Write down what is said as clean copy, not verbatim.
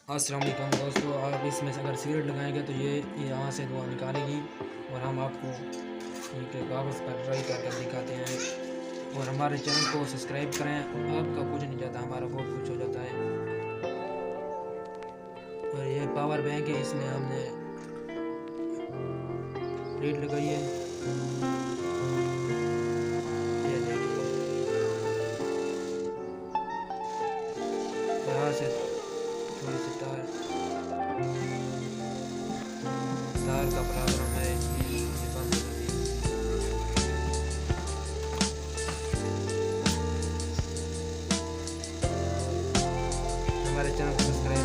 अस्सलाम वालेकुम दोस्तों, आप इसमें से अगर सिगरेट लगाएंगे तो ये यहाँ से धुआं निकालेगी और हम आपको एक कागज़ पर ट्राई करके दिखाते हैं। और हमारे चैनल को सब्सक्राइब करें। आपका कुछ नहीं जाता, हमारा बहुत कुछ हो जाता है। और ये पावर बैंक है, इसमें हमने लीड लगाई है। ये देखिए, यहाँ से थोड़ी सी तार का प्रॉब्लम है, इसलिए ये बंद हो गई। हमारे चैनल को सब्सक्राइब